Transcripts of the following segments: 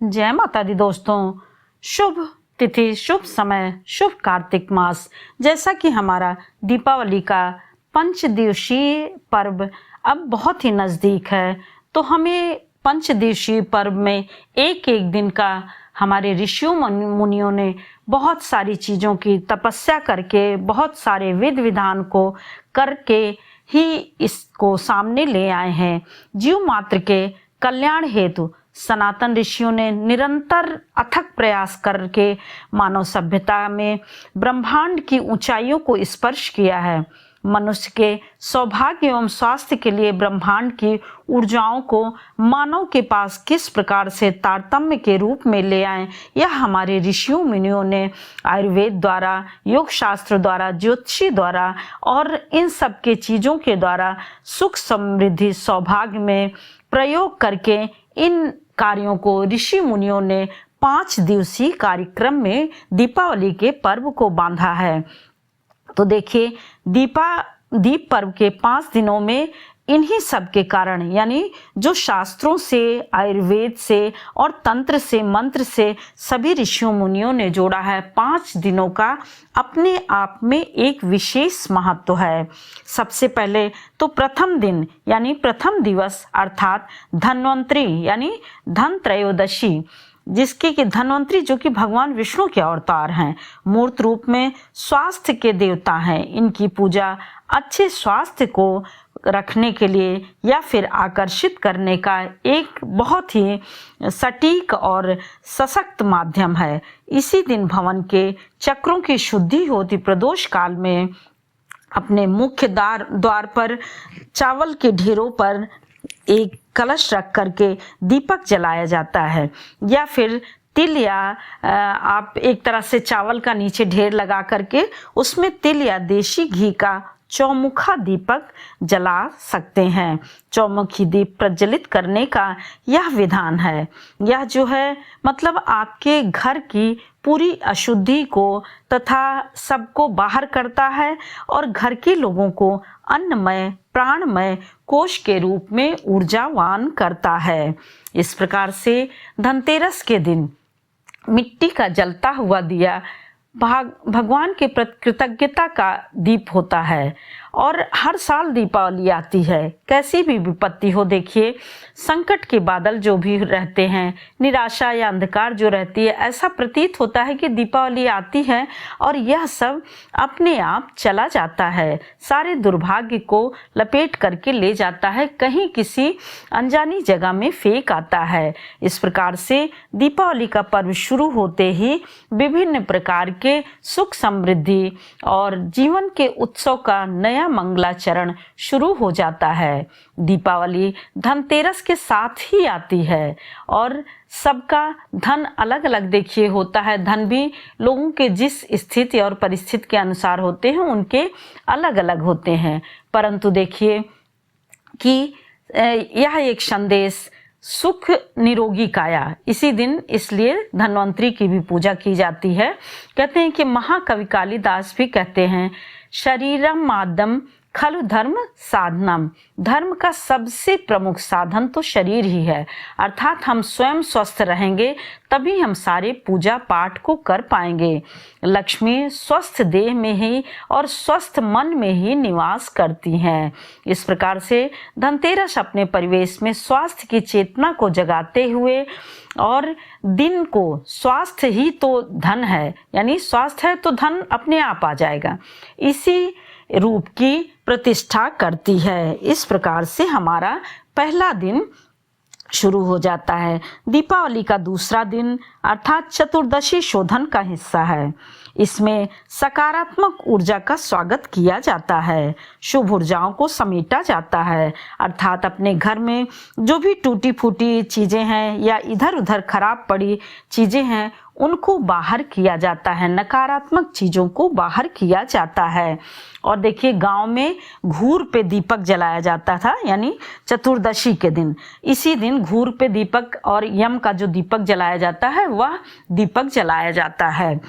जय माता दी दोस्तों। शुभ तिथि, शुभ समय, शुभ कार्तिक मास। जैसा कि हमारा दीपावली का 5 दिवसीय पर्व अब बहुत ही नज़दीक है, तो हमें 5 दिवसीय पर्व में एक एक दिन का हमारे ऋषियों मुनियों ने बहुत सारी चीज़ों की तपस्या करके, बहुत सारे विधि विधान को करके ही इसको सामने ले आए हैं। जीव मात्र के कल्याण हेतु सनातन ऋषियों ने निरंतर अथक प्रयास करके मानव सभ्यता में ब्रह्मांड की ऊंचाइयों को स्पर्श किया है। मनुष्य के सौभाग्य एवं स्वास्थ्य के लिए ब्रह्मांड की ऊर्जाओं को मानव के पास किस प्रकार से तारतम्य के रूप में ले आए, यह हमारे ऋषियों मुनियों ने आयुर्वेद द्वारा, योग शास्त्र द्वारा, ज्योतिषी द्वारा और इन सब के चीज़ों के द्वारा सुख समृद्धि सौभाग्य में प्रयोग करके इन कार्यों को ऋषि मुनियों ने 5 दिवसीय कार्यक्रम में दीपावली के पर्व को बांधा है। तो देखिए, दीप पर्व के 5 दिनों में इन्हीं सब के कारण, यानी जो शास्त्रों से, आयुर्वेद से और तंत्र से, मंत्र से सभी ऋषियों मुनियों ने जोड़ा है, 5 दिनों का अपने आप में एक विशेष महत्व है। सबसे पहले तो प्रथम दिन यानी प्रथम दिवस अर्थात धन्वंतरी यानी धन त्रयोदशी, जिसके कि धन्वंतरी जो कि भगवान विष्णु के अवतार हैं, मूर्त रूप में स्वास्थ्य के देवता हैं। इनकी पूजा अच्छे स्वास्थ्य को रखने के लिए या फिर आकर्षित करने का एक बहुत ही सटीक और सशक्त माध्यम है। इसी दिन भवन के चक्रों की शुद्धि होती। प्रदोष काल में अपने मुख्य द्वार पर चावल के ढेरों पर एक कलश रख करके दीपक जलाया जाता है, या फिर तिल या आप एक तरह से चावल का नीचे ढेर लगा करके उसमें तिल या देशी घी का चौमुखा दीपक जला सकते हैं। चौमुखी दीप प्रज्वलित करने का यह विधान है। यह जो है मतलब आपके घर की पूरी अशुद्धि को तथा सबको बाहर करता है और घर के लोगों को अन्नमय प्राणमय कोश के रूप में ऊर्जावान करता है। इस प्रकार से धनतेरस के दिन मिट्टी का जलता हुआ दिया भगवान के प्रति कृतज्ञता का दीप होता है। और हर साल दीपावली आती है, कैसी भी विपत्ति हो, देखिए संकट के बादल जो भी रहते हैं, निराशा या अंधकार जो रहती है, ऐसा प्रतीत होता है कि दीपावली आती है और यह सब अपने आप चला जाता है, सारे दुर्भाग्य को लपेट करके ले जाता है, कहीं किसी अनजानी जगह में फेंक आता है। इस प्रकार से दीपावली का पर्व शुरू होते ही विभिन्न प्रकार के सुख समृद्धि और जीवन के उत्सव का नया मंगलाचरण शुरू हो जाता है। दीपावली धनतेरस के साथ ही आती है और सबका धन अलग अलग देखिए होता है। धन भी लोगों के जिस स्थिति और परिस्थिति के अनुसार होते हैं, उनके अलग अलग होते हैं, परंतु देखिए कि यह एक संदेश सुख निरोगी काया, इसी दिन इसलिए धन्वंतरी की भी पूजा की जाती है। कहते हैं कि महाकवि कालिदास भी कहते हैं, शरीरम मादम खलु धर्म साधनम, धर्म का सबसे प्रमुख साधन तो शरीर ही है, अर्थात हम स्वयं स्वस्थ रहेंगे तभी हम सारे पूजा पाठ को कर पाएंगे। लक्ष्मी स्वस्थ देह में ही और स्वस्थ मन में ही निवास करती हैं। इस प्रकार से धनतेरस अपने परिवेश में स्वास्थ्य की चेतना को जगाते हुए और दिन को, स्वास्थ्य ही तो धन है, यानी स्वास्थ्य है तो धन अपने आप आ जाएगा, इसी रूप की प्रतिष्ठा करती है। इस प्रकार से हमारा पहला दिन शुरू हो जाता है। दीपावली का दूसरा दिन अर्थात चतुर्दशी शोधन का हिस्सा है। इसमें सकारात्मक ऊर्जा का स्वागत किया जाता है, शुभ ऊर्जाओं को समेटा जाता है, अर्थात अपने घर में जो भी टूटी फूटी चीज़ें हैं या इधर उधर खराब पड़ी चीज़ें हैं उनको बाहर किया जाता है, नकारात्मक चीज़ों को बाहर किया जाता है। और देखिए गांव में घूर पे दीपक जलाया जाता था, यानी चतुर्दशी के दिन, इसी दिन घूर पे दीपक और यम का जो दीपक जलाया जाता है वह दीपक जलाया जाता है।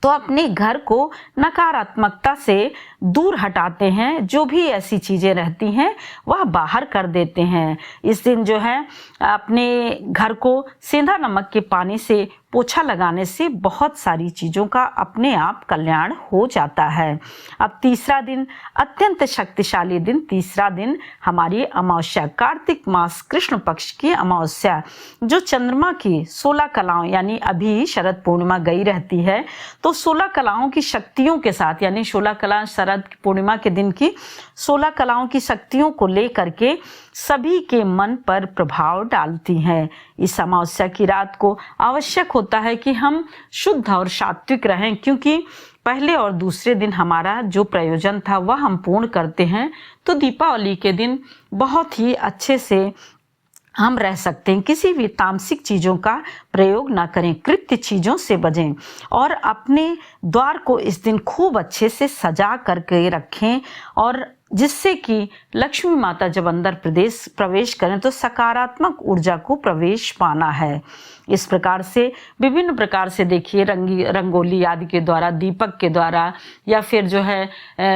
तो अपने घर को नकारात्मकता से दूर हटाते हैं, जो भी ऐसी चीज़ें रहती हैं वह बाहर कर देते हैं। इस दिन जो है अपने घर को सेंधा नमक के पानी से पोछा लगाने से बहुत सारी चीज़ों का अपने आप कल्याण हो जाता है। अब तीसरा दिन, अत्यंत शक्तिशाली दिन, तीसरा दिन हमारी अमावस्या, कार्तिक मास कृष्ण पक्ष की अमावस्या, जो चंद्रमा की 16 कलाओं, यानी अभी शरद पूर्णिमा गई रहती है, तो 16 कलाओं की शक्तियों के साथ, यानी 16 कला शरद पूर्णिमा के दिन की 16 कलाओं की शक्तियों को लेकर के सभी के मन पर प्रभाव डालती हैं। इस अमावस्या की रात को आवश्यक होता है कि हम शुद्ध और सात्विक रहें, क्योंकि पहले और दूसरे दिन हमारा जो प्रयोजन था वह हम पूर्ण करते हैं, तो दीपावली के दिन बहुत ही अच्छे से हम रह सकते हैं। किसी भी तामसिक चीज़ों का प्रयोग ना करें, कृत्य चीज़ों से बचें और अपने द्वार को इस दिन खूब अच्छे से सजा करके रखें, और जिससे कि लक्ष्मी माता जब अंदर प्रवेश करें तो सकारात्मक ऊर्जा को प्रवेश पाना है। इस प्रकार से विभिन्न प्रकार से देखिए रंगोली आदि के द्वारा, दीपक के द्वारा, या फिर जो है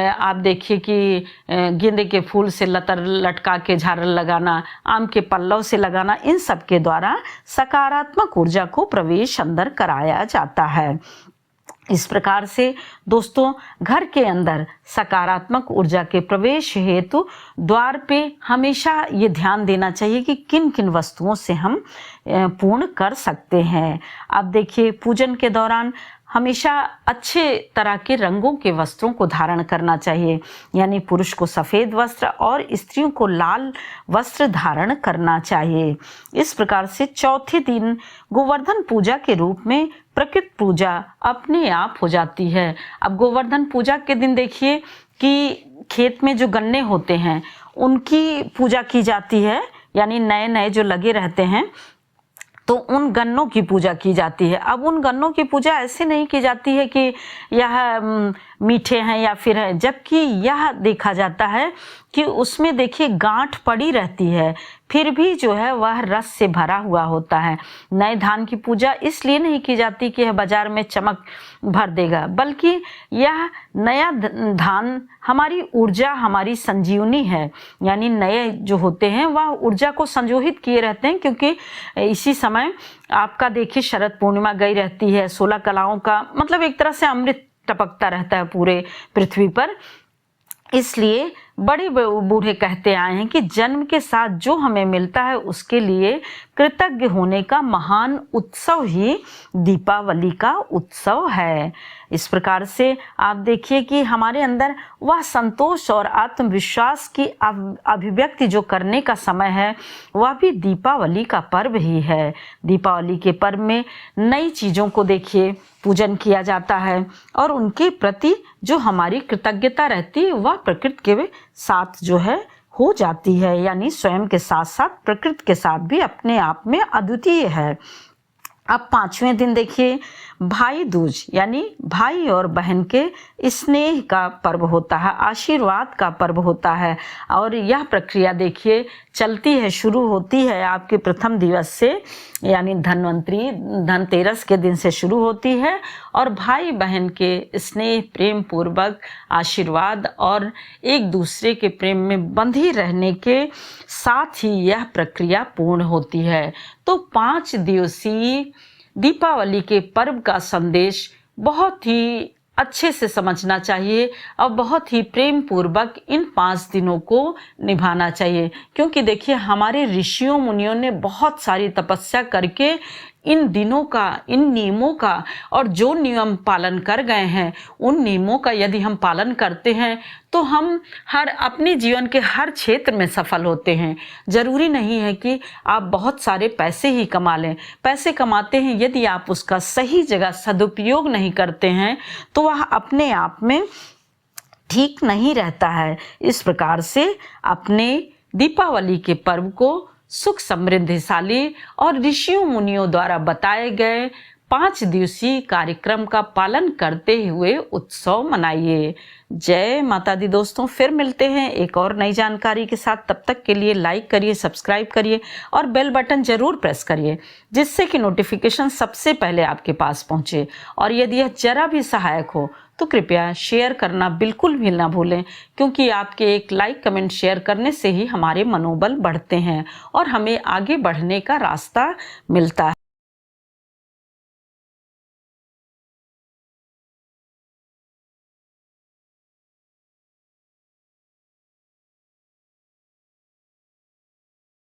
आप देखिए कि गेंदे के फूल से लतर लटका के झालर लगाना, आम के पल्लव से लगाना, इन सब के द्वारा सकारात्मक ऊर्जा को प्रवेश अंदर कराया जाता है। इस प्रकार से दोस्तों, घर के अंदर सकारात्मक ऊर्जा के प्रवेश हेतु द्वार पे हमेशा ये ध्यान देना चाहिए कि किन किन वस्तुओं से हम पूर्ण कर सकते हैं। अब देखिए, पूजन के दौरान हमेशा अच्छे तरह के रंगों के वस्त्रों को धारण करना चाहिए, यानी पुरुष को सफ़ेद वस्त्र और स्त्रियों को लाल वस्त्र धारण करना चाहिए। इस प्रकार से चौथे दिन गोवर्धन पूजा के रूप में प्रकृति पूजा अपने आप हो जाती है। अब गोवर्धन पूजा के दिन देखिए कि खेत में जो गन्ने होते हैं उनकी पूजा की जाती है, यानी नए नए जो लगे रहते हैं तो उन गन्नों की पूजा की जाती है। अब उन गन्नों की पूजा ऐसे नहीं की जाती है कि यह मीठे हैं या फिर है, जबकि यह देखा जाता है कि उसमें देखिए गांठ पड़ी रहती है, फिर भी जो है वह रस से भरा हुआ होता है। नए धान की पूजा इसलिए नहीं की जाती कि यह बाजार में चमक भर देगा, बल्कि यह नया धान हमारी ऊर्जा, हमारी संजीवनी है, यानी नए जो होते हैं वह ऊर्जा को संजोहित किए रहते हैं, क्योंकि इसी समय आपका देखिए शरद पूर्णिमा गई रहती है, 16 कलाओं का मतलब एक तरह से अमृत टपकता रहता है पूरे पृथ्वी पर। इसलिए बड़े बूढ़े कहते आए हैं कि जन्म के साथ जो हमें मिलता है उसके लिए कृतज्ञ होने का महान उत्सव ही दीपावली का उत्सव है। इस प्रकार से आप देखिए कि हमारे अंदर वह संतोष और आत्मविश्वास की अभिव्यक्ति जो करने का समय है वह भी दीपावली का पर्व ही है। दीपावली के पर्व में नई चीज़ों को देखिए पूजन किया जाता है और उनके प्रति जो हमारी कृतज्ञता रहती है वह प्रकृति के साथ जो है हो जाती है, यानी स्वयं के साथ साथ प्रकृति के साथ भी अपने आप में अद्वितीय है। अब पांचवें दिन देखिए भाई दूज, यानी भाई और बहन के स्नेह का पर्व होता है, आशीर्वाद का पर्व होता है। और यह प्रक्रिया देखिए चलती है, शुरू होती है आपके प्रथम दिवस से, यानी धनतेरस के दिन से शुरू होती है, और भाई बहन के स्नेह प्रेम पूर्वक आशीर्वाद और एक दूसरे के प्रेम में बंधी रहने के साथ ही यह प्रक्रिया पूर्ण होती है। तो 5 दिवसीय दीपावली के पर्व का संदेश बहुत ही अच्छे से समझना चाहिए और बहुत ही प्रेम पूर्वक इन 5 दिनों को निभाना चाहिए, क्योंकि देखिए हमारे ऋषियों मुनियों ने बहुत सारी तपस्या करके इन दिनों का, इन नियमों का, और जो नियम पालन कर गए हैं उन नियमों का यदि हम पालन करते हैं तो हम अपने जीवन के हर क्षेत्र में सफल होते हैं। जरूरी नहीं है कि आप बहुत सारे पैसे ही कमा लें। पैसे कमाते हैं, यदि आप उसका सही जगह सदुपयोग नहीं करते हैं तो वह अपने आप में ठीक नहीं रहता है। इस प्रकार से अपने दीपावली के पर्व को सुख समृद्धिशाली और ऋषियों मुनियों द्वारा बताए गए 5 दिवसीय कार्यक्रम का पालन करते हुए उत्सव मनाइए। जय माता दी दोस्तों, फिर मिलते हैं एक और नई जानकारी के साथ। तब तक के लिए लाइक करिए, सब्सक्राइब करिए और बेल बटन जरूर प्रेस करिए, जिससे कि नोटिफिकेशन सबसे पहले आपके पास पहुंचे। और यदि यह जरा भी सहायक हो तो कृपया शेयर करना बिल्कुल भी ना भूलें, क्योंकि आपके एक लाइक कमेंट शेयर करने से ही हमारे मनोबल बढ़ते हैं और हमें आगे बढ़ने का रास्ता मिलता है।